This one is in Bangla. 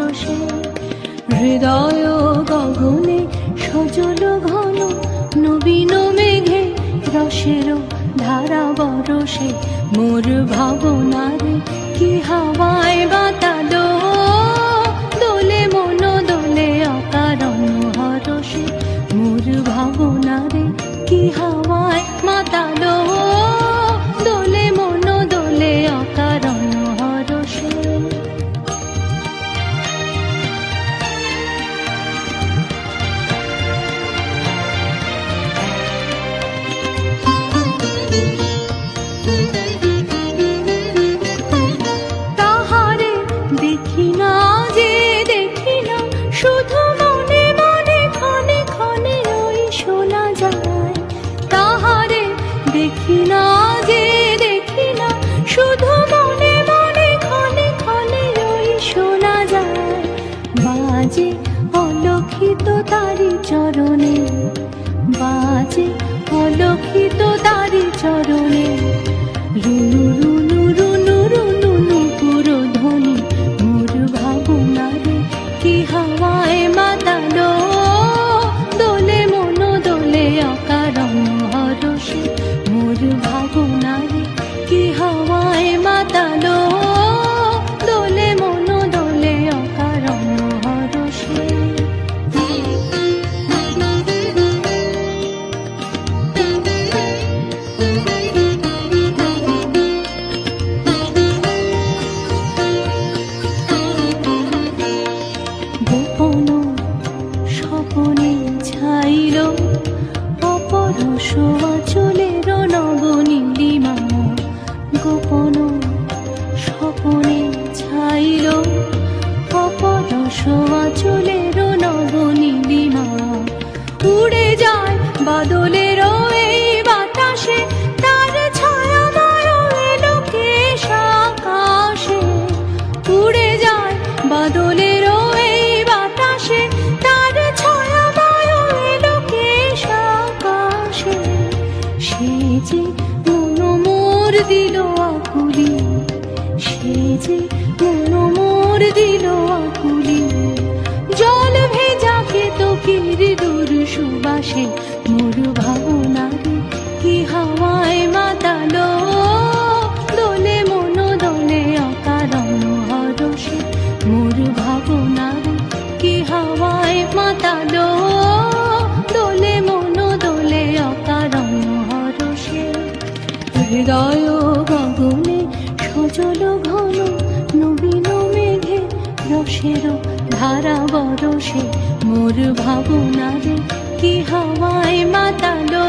পরশে। হৃদয় গগনে সজল ঘন নবীন মেঘে রসের ধারা বরসে। মোর ভাবনারে কি হাওয়ায় বাতালো, দোলে মন দোলে অকারণ হরসে। মোর ভাবনারে কি হাওয়ায় মাতালো, দোলে মন দোলে অকারণ হরসে। তাহারে দেখি না যে দেখি না, শুধু মনে মনে ক্ষণে ক্ষণে ওই শোনা যায়। তাহারে দেখি না যে দেখি না, শুধু মনে মনে ক্ষণে ক্ষণে ওই শোনা যায়। বাজে অলক্ষিত তারি চরণে, বাজে অলক্ষিত তারি চরণে। রুনু রুনু রুনু রুনু নুপুর ধ্বনি, মোর ভাবনারে কি হাওয়ায় মাতালো, দোলে মন দোলে অকারণ হরসে। মোর ভাবনারে কি হাওয়ায় মাতালো, দোলে মন দোলে অকারণ হরসে। গোপন স্বপনে ছাইল অপরশ আঁচলের নবনীলিমা। গোপন স্বপনে ছাইল অপরশ আঁচলের নবনীলিমা। উড়ে যায় বাদলের এই বাতাসে, তার ছায়াময় এলোকেশ আকাশে। উড়ে যায় বাদলের এই বাতাসে, তার ছায়াময় এলোকেশ আকাশে। সে যে মন মোর দিল আকুলি, সে যে মন মোর দিল আকুলি। জল ভেজা কেতকীর দূর সুবাসে, মোর ভাবনারে কি হাওয়ায় মাতালো, দোলে মন দোলে অকারণ হরসে। মোর ভাবনারে কি হাওয়ায় মাতালো, দোলে মন দোলে অকারণ হরসে। হৃদয় গগনে সজল ঘন নবীন মেঘে রসের ধারা বরসে। মোর ভাবনারে কি হাওয়ায় মাতালো,